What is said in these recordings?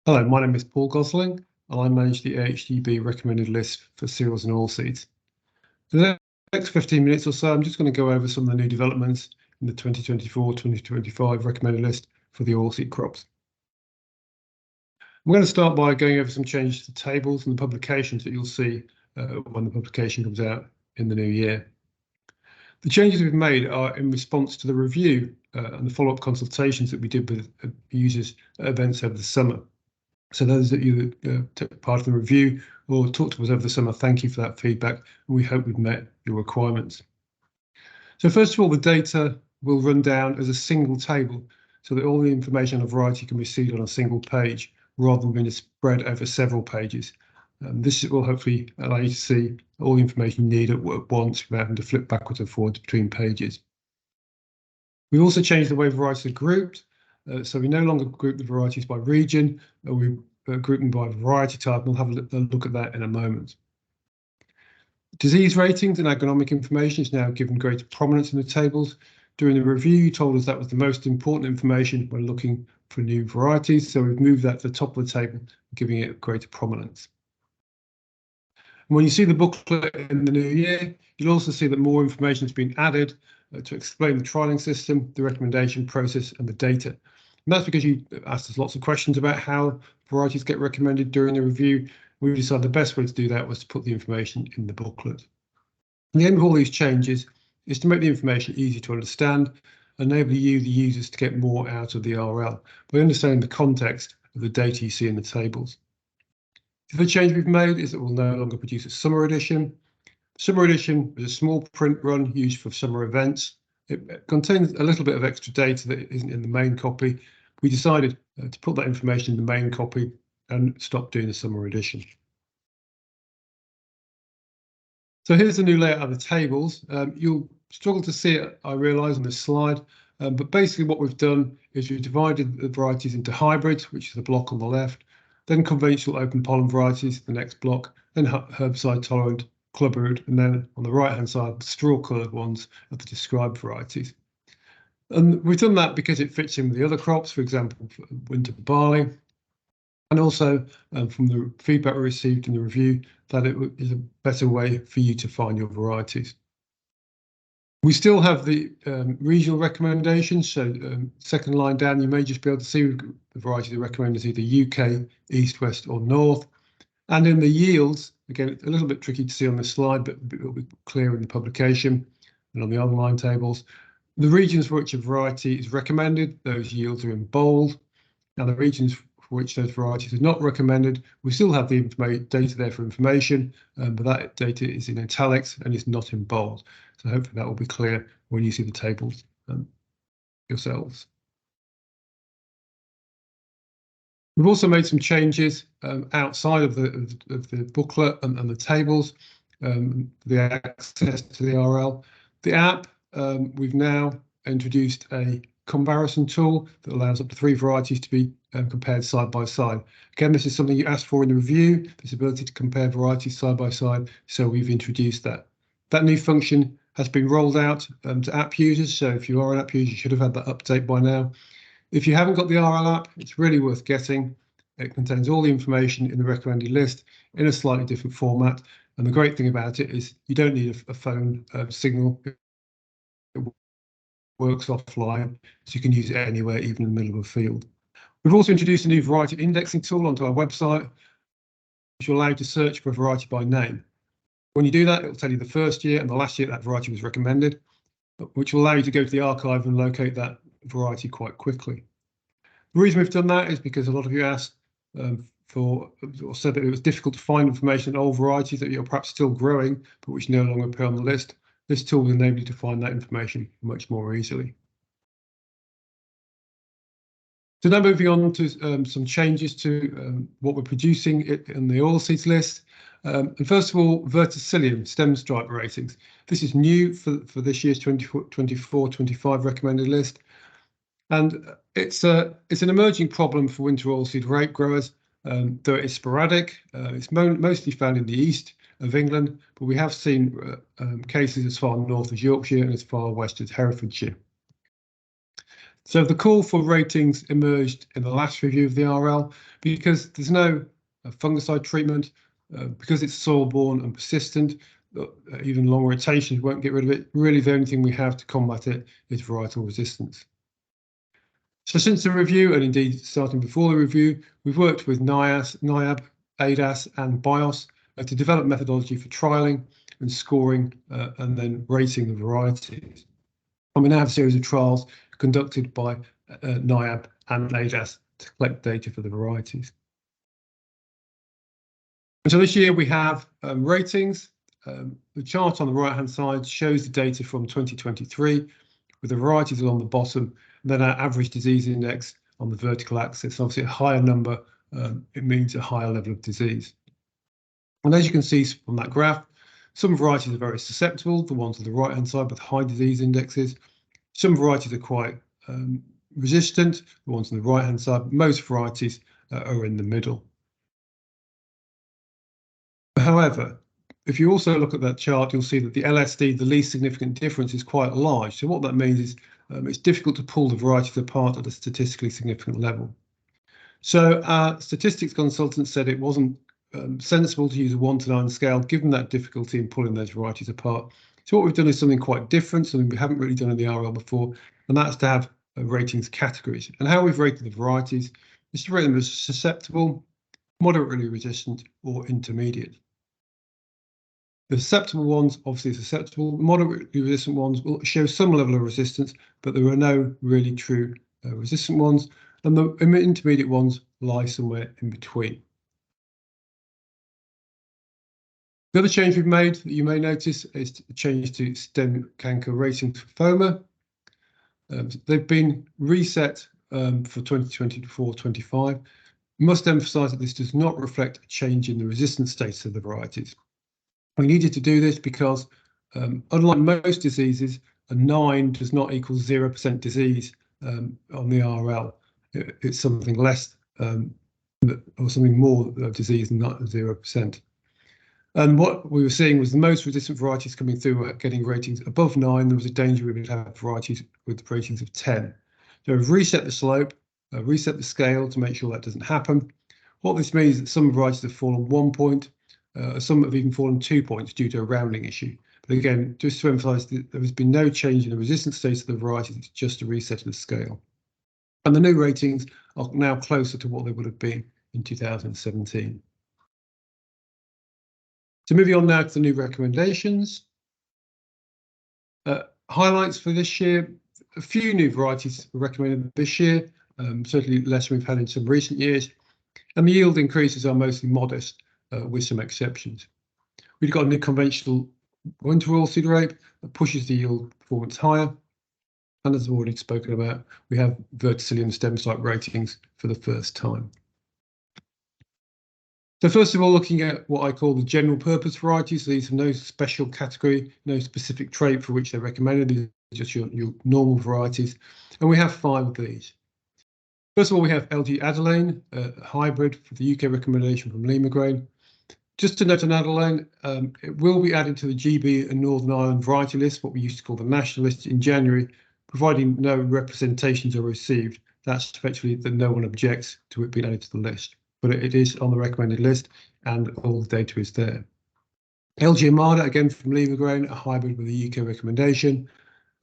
Hello, my name is Paul Gosling, and I manage the AHDB Recommended List for cereals and oilseeds. For the next 15 minutes or so, I'm just going to go over some of the new developments in the 2024-2025 Recommended List for the oilseed crops. I'm going to start by going over some changes to the tables and the publications that you'll see when the publication comes out in the new year. The changes we've made are in response to the review and the follow-up consultations that we did with users at events over the summer. So those that you took part of the review or talked to us over the summer, thank you for that feedback, and we hope we've met your requirements. So first of all, the data will run down as a single table so that all the information on a variety can be seen on a single page rather than being spread over several pages. This will hopefully allow you to see all the information you need at once without having to flip backwards and forwards between pages. We've also changed the way varieties are grouped. So we no longer group the varieties by region, we group them by variety type, and we'll have a look at that in a moment. Disease ratings and agronomic information is now given greater prominence in the tables. During the review, you told us that was the most important information when looking for new varieties, so we've moved that to the top of the table, giving it greater prominence. And when you see the booklet in the new year, you'll also see that more information has been added to explain the trialling system, the recommendation process, and the data. And that's because you asked us lots of questions about how varieties get recommended during the review. We decided the best way to do that was to put the information in the booklet. And the aim of all these changes is to make the information easy to understand, enable you, the users, to get more out of the RL by understanding the context of the data you see in the tables. The other change we've made is that we'll no longer produce a summer edition. Summer edition is a small print run used for summer events. It contains a little bit of extra data that isn't in the main copy. We decided to put that information in the main copy and stop doing the summer edition. So here's the new layout of the tables. You'll struggle to see it, I realise, on this slide, but basically what we've done is we've divided the varieties into hybrids, which is the block on the left, then conventional open pollen varieties, the next block, then herbicide tolerant, clubbered, and then on the right-hand side, the straw-coloured ones are the described varieties. And we've done that because it fits in with the other crops, for example, winter barley, and also from the feedback we received in the review that it is a better way for you to find your varieties. We still have the regional recommendations, so second line down, you may just be able to see the varieties that recommend as either UK, East, West, or North. And in the yields, again, it's a little bit tricky to see on this slide, but it will be clear in the publication and on the online tables. The regions for which a variety is recommended, those yields are in bold. Now, the regions for which those varieties are not recommended, we still have the data there for information, but that data is in italics and is not in bold. So hopefully that will be clear when you see the tables yourselves. We've also made some changes outside of the booklet and the tables, the access to the RL. The app, we've now introduced a comparison tool that allows up to 3 varieties to be compared side by side. Again, this is something you asked for in the review, this ability to compare varieties side by side, so we've introduced that. That new function has been rolled out to app users, so if you are an app user, you should have had that update by now. If you haven't got the RL app, it's really worth getting. It contains all the information in the recommended list in a slightly different format. And the great thing about it is you don't need a phone signal. It works offline, so you can use it anywhere, even in the middle of a field. We've also introduced a new variety indexing tool onto our website, which will allow you to search for a variety by name. When you do that, it will tell you the first year and the last year that variety was recommended, which will allow you to go to the archive and locate that variety quite quickly. The reason we've done that is because a lot of you asked or said that it was difficult to find information on old varieties that you're perhaps still growing, but which no longer appear on the list. This tool will enable you to find that information much more easily. So now moving on to some changes to what we're producing in the oilseeds list. And first of all, verticillium stem stripe ratings. This is new for this year's 24-25 recommended list. And it's an emerging problem for winter oilseed rape growers, though it is sporadic. It's mostly found in the east of England, but we have seen cases as far north as Yorkshire and as far west as Herefordshire. So the call for ratings emerged in the last review of the RL because there's no fungicide treatment, because it's soil-borne and persistent. Even long rotations won't get rid of it. Really, the only thing we have to combat it is varietal resistance. So since the review, and indeed starting before the review, we've worked with NIAB, ADAS and BIOS to develop methodology for trialling and scoring and then rating the varieties. And we now have a series of trials conducted by NIAB and ADAS to collect data for the varieties. And so this year we have ratings. The chart on the right-hand side shows the data from 2023 with the varieties along the bottom, and then our average disease index on the vertical axis. Obviously, a higher number, it means a higher level of disease. And as you can see from that graph, some varieties are very susceptible, the ones on the right-hand side with high disease indexes. Some varieties are quite resistant, the ones on the right-hand side. Most varieties are in the middle. However, if you also look at that chart, you'll see that the LSD, the least significant difference, is quite large. So what that means is it's difficult to pull the varieties apart at a statistically significant level. So our statistics consultant said it wasn't sensible to use a 1 to 9 scale, given that difficulty in pulling those varieties apart. So what we've done is something quite different, something we haven't really done in the RL before, and that's to have ratings categories. And how we've rated the varieties is to rate them as susceptible, moderately resistant, or intermediate. The susceptible ones, obviously susceptible. Moderately resistant ones will show some level of resistance, but there are no really true resistant ones. And the intermediate ones lie somewhere in between. The other change we've made that you may notice is a change to stem canker ratings for FOMA. They've been reset for 2024-25. Must emphasise that this does not reflect a change in the resistance status of the varieties. We needed to do this because, unlike most diseases, a 9 does not equal 0% disease on the RL. It's something less or something more disease than not 0%. And what we were seeing was the most resistant varieties coming through were getting ratings above 9. There was a danger we would have varieties with ratings of 10. So we've reset the slope, reset the scale to make sure that doesn't happen. What this means is that some varieties have fallen 1 point. Some have even fallen 2 points due to a rounding issue. But again, just to emphasise that there has been no change in the resistance status of the varieties, it's just a reset of the scale. And the new ratings are now closer to what they would have been in 2017. So moving on now to the new recommendations. Highlights for this year, a few new varieties were recommended this year, certainly less than we've had in some recent years. And the yield increases are mostly modest, with some exceptions. We've got a new conventional winter oilseed rape that pushes the yield performance higher. And as I've already spoken about, we have verticillium stem site ratings for the first time. So first of all, looking at what I call the general purpose varieties. So these have no special category, no specific trait for which they're recommended. These are just your normal varieties. And we have 5 of these. First of all, we have LG Adelane, a hybrid for the UK recommendation from Lima grain. Just to note on Adelane, it will be added to the GB and Northern Ireland variety list, what we used to call the national list, in January, providing no representations are received. That's effectively that no one objects to it being added to the list. But it is on the recommended list and all the data is there. LG Armada, again from Lima grain, a hybrid with a UK recommendation.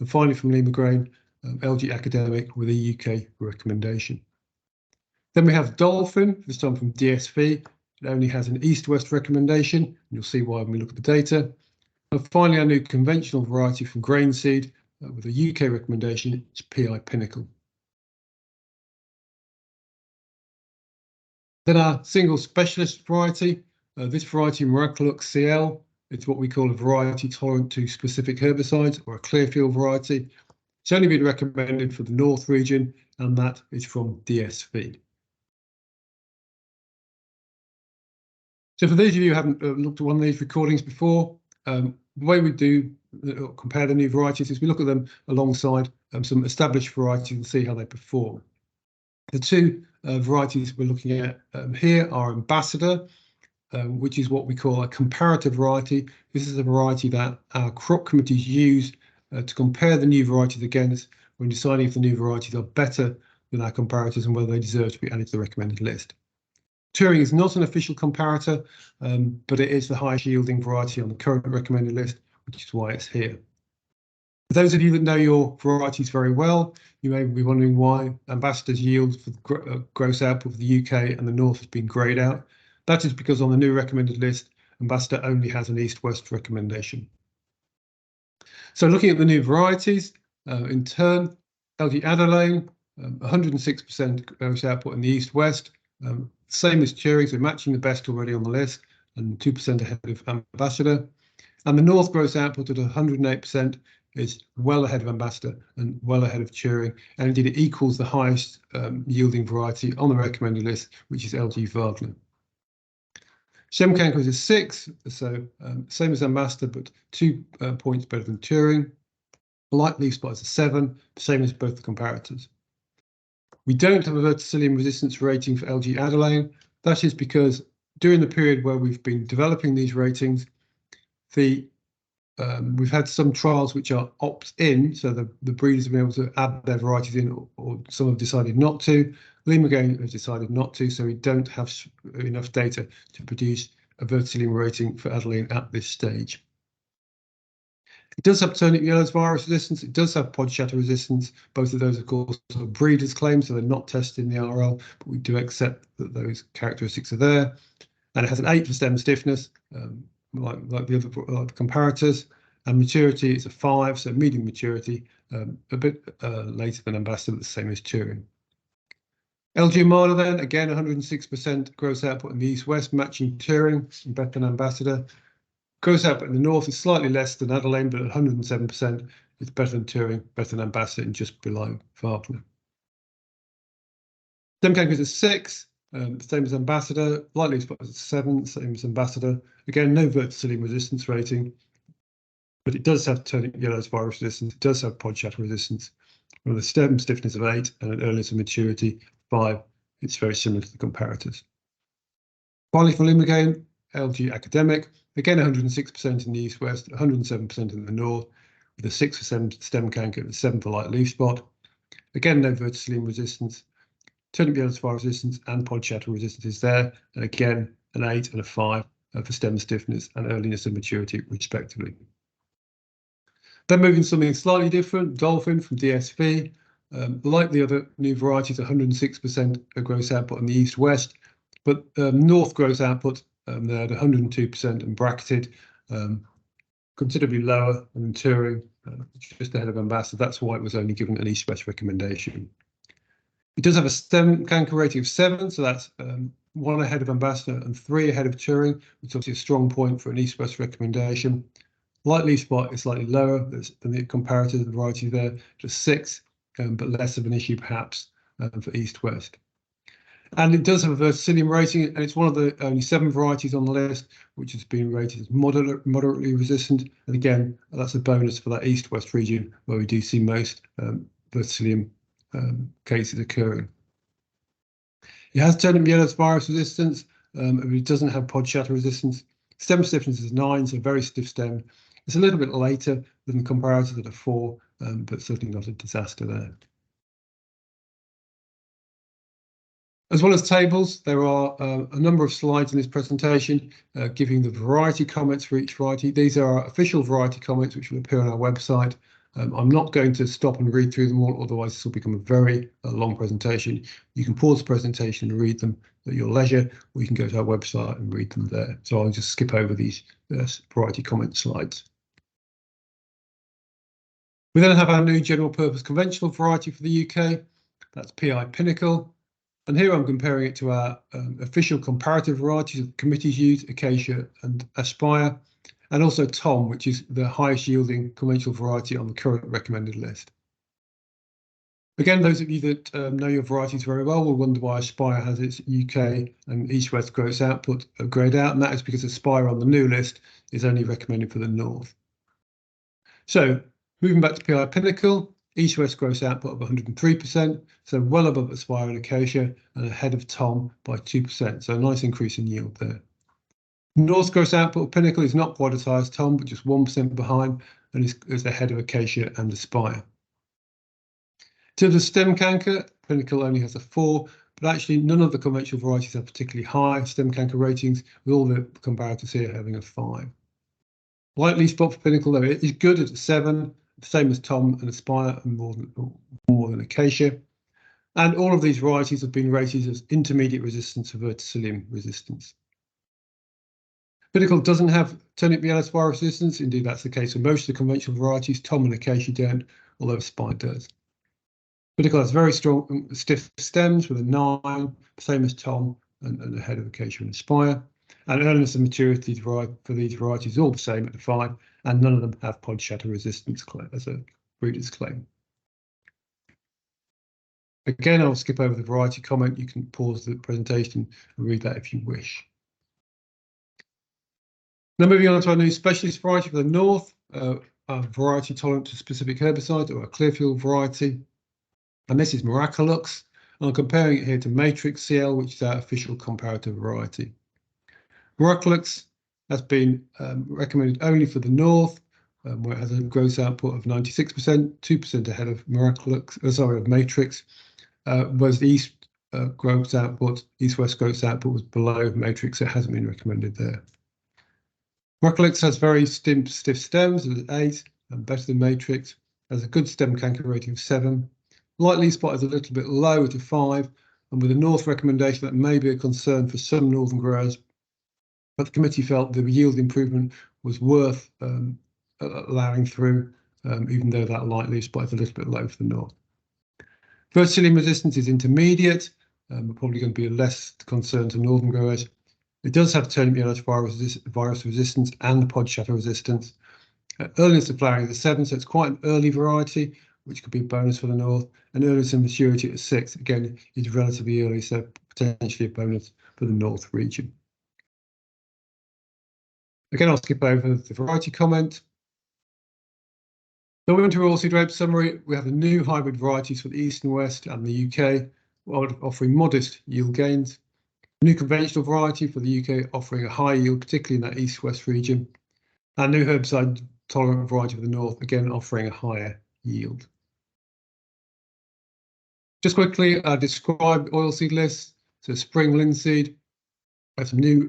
And finally from Lima grain, LG Academic with a UK recommendation. Then we have Dolphin, this time from DSV. It only has an east-west recommendation, and you'll see why when we look at the data. And finally, our new conventional variety from Grainseed with a UK recommendation, it's PI Pinnacle. Then our single specialist variety, this variety Miraculux CL, it's what we call a variety tolerant to specific herbicides, or a clearfield variety. It's only been recommended for the North region, and that is from DSV. So for those of you who haven't looked at one of these recordings before, the way we do compare the new varieties is we look at them alongside some established varieties and see how they perform. The 2 varieties we're looking at here are Ambassador, which is what we call a comparative variety. This is a variety that our crop committees use to compare the new varieties against when deciding if the new varieties are better than our comparators and whether they deserve to be added to the recommended list. Turing is not an official comparator, but it is the highest yielding variety on the current recommended list, which is why it's here. For those of you that know your varieties very well, you may be wondering why Ambassador's yield for the gross output for the UK and the North has been greyed out. That is because on the new recommended list, Ambassador only has an east-west recommendation. So looking at the new varieties, in turn, LG Adelaide, 106% gross output in the east-west, same as Turing, so matching the best already on the list, and 2% ahead of Ambassador. And the North gross output at 108% is well ahead of Ambassador and well ahead of Turing, and indeed it equals the highest yielding variety on the recommended list, which is LG Wagner. Stem canker is a 6, so same as Ambassador, but 2 points better than Turing. Light leaf spot is a 7, same as both the comparators. We don't have a verticillium resistance rating for LG Adelaide. That is because during the period where we've been developing these ratings, we've had some trials which are opt-in, so the breeders have been able to add their varieties in, or some have decided not to. Limousin has decided not to, so we don't have enough data to produce a verticillium rating for Adelaide at this stage. It does have turnip yellows virus resistance. It does have pod shatter resistance. Both of those, of course, are breeders' claims, so they're not tested in the RL, but we do accept that those characteristics are there. And it has an 8 for stem stiffness, like the other comparators. And maturity is a 5, so medium maturity, a bit later than Ambassador, but the same as Turing. LG Armada then, again, 106% gross output in the east-west, matching Turing and better than Ambassador. Gross output in the north is slightly less than Adelaide, but at 107%, it's better than Turing, better than Ambassador, and just below Wagner. Stem canker is a 6, same as Ambassador. Light leaf spot is a 7, same as Ambassador. Again, no verticillium resistance rating, but it does have turnip yellows virus resistance. It does have pod shatter resistance. With a stem stiffness of 8 and an earliness of maturity 5, it's very similar to the comparators. Finally, for Limousin, LG Academic, again 106% in the east-west, 107% in the north, with a 6 for stem canker and a 7 for light leaf spot. Again, no verticillium resistance. Turnip yellows virus resistance and pod shatter resistance is there, and again an 8 and a 5 for stem stiffness and earliness of maturity, respectively. Then moving to something slightly different, Dolphin from DSV. Like the other new varieties, 106% gross output in the east-west, but north gross output they're at 102% and bracketed, considerably lower than Turing, just ahead of Ambassador. That's why it was only given an east-west recommendation. It does have a stem canker rating of 7, so that's 1 ahead of Ambassador and 3 ahead of Turing, which is obviously a strong point for an east-west recommendation. Light leaf spot is slightly lower than the comparator variety there, just 6, but less of an issue perhaps for east-west. And it does have a verticillium rating, and it's one of the only 7 varieties on the list which has been rated as moderately resistant. And again, that's a bonus for that east-west region where we do see most verticillium cases occurring. It has turnip yellows virus resistance, but it doesn't have pod shatter resistance. Stem stiffness is 9, so very stiff stem. It's a little bit later than comparators at a 4, but certainly not a disaster there. As well as tables, there are a number of slides in this presentation giving the variety comments for each variety. These are our official variety comments, which will appear on our website. I'm not going to stop and read through them all, otherwise this will become a very long presentation. You can pause the presentation and read them at your leisure, or you can go to our website and read them there. So I'll just skip over these variety comment slides. We then have our new general purpose conventional variety for the UK. That's PI Pinnacle. And here I'm comparing it to our official comparative varieties that committees use, Acacia and Aspire, and also Tom, which is the highest yielding conventional variety on the current recommended list. Again, those of you that know your varieties very well will wonder why Aspire has its UK and East-West gross output grayed out, and that is because Aspire on the new list is only recommended for the north. So moving back to PI Pinnacle, East-West gross output of 103%, so well above Aspire and Acacia and ahead of Tom by 2%, so a nice increase in yield there. North gross output of Pinnacle is not quite as high as Tom, but just 1% behind, and is ahead of Acacia and Aspire. terms of stem canker, Pinnacle only has a 4, but actually none of the conventional varieties have particularly high stem canker ratings, with all the comparators here having a 5. White leaf spot for Pinnacle, though, it is good at a 7, the same as Tom and Aspire, and more than Acacia. And all of these varieties have been rated as intermediate resistance to verticillium resistance. Pinnacle doesn't have turnip yellow spire resistance. Indeed, that's the case for most of the conventional varieties. Tom and Acacia don't, although Aspire does. Pinnacle has very strong, stiff stems with a 9, same as Tom and ahead of Acacia and Aspire. And earliness and maturity for these varieties is all the same at the 5, and none of them have pod shatter resistance as a breeder's claim. Again, I'll skip over the variety comment. You can pause the presentation and read that if you wish. Now moving on to our new specialist variety for the north, a variety tolerant to specific herbicide, or a Clearfield variety. And this is Miraculous. And I'm comparing it here to Matrix CL, which is our official comparative variety. Miraculous has been recommended only for the north, where it has a gross output of 96%, 2% ahead of Matrix. Whereas the east-west gross output was below Matrix. It hasn't been recommended there. Miraculous has very stiff stems at 8, and better than Matrix. Has a good stem canker rating of 7. Light leaf spot is a little bit low at a 5, and with a north recommendation that may be a concern for some northern growers, but the committee felt the yield improvement was worth allowing through, even though that light leaf spot is a little bit low for the north. Verticillium resistance is intermediate, probably going to be a less concern to northern growers. It does have turnip yellow virus resistance and pod shatter resistance. Earliness of flowering is a 7, so it's quite an early variety, which could be a bonus for the north. And earliness and maturity at 6, again, is relatively early, so potentially a bonus for the north region. Again, I'll skip over the variety comment. So into oilseed rape summary, we have the new hybrid varieties for the east and west and the UK, offering modest yield gains. A new conventional variety for the UK, offering a high yield, particularly in that east-west region. And new herbicide tolerant variety for the north, again offering a higher yield. Just quickly, describe oilseed lists. So spring linseed, have some new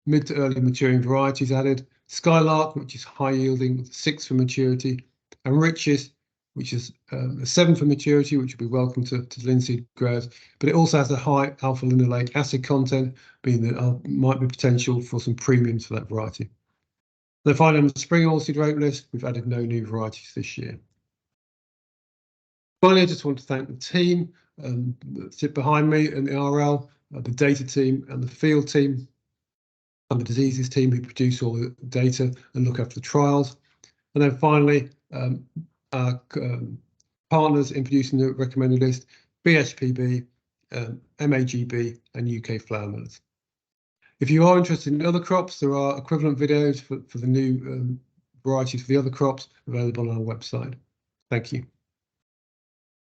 mid to early maturing varieties added. Skylark, which is high yielding with 6 for maturity, and Riches, which is a 7 for maturity, which will be welcome to linseed growers, but it also has a high alpha linoleic acid content, meaning that there might be potential for some premiums for that variety. Then finally, on the spring oilseed rape list, we've added no new varieties this year. Finally, I just want to thank the team that sit behind me in the RL, the data team and the field team, and the diseases team who produce all the data and look after the trials. And then finally, our partners in producing the recommended list, BHPB, MAGB and UK flour millers. If you are interested in other crops, there are equivalent videos for the new varieties for the other crops available on our website. Thank you.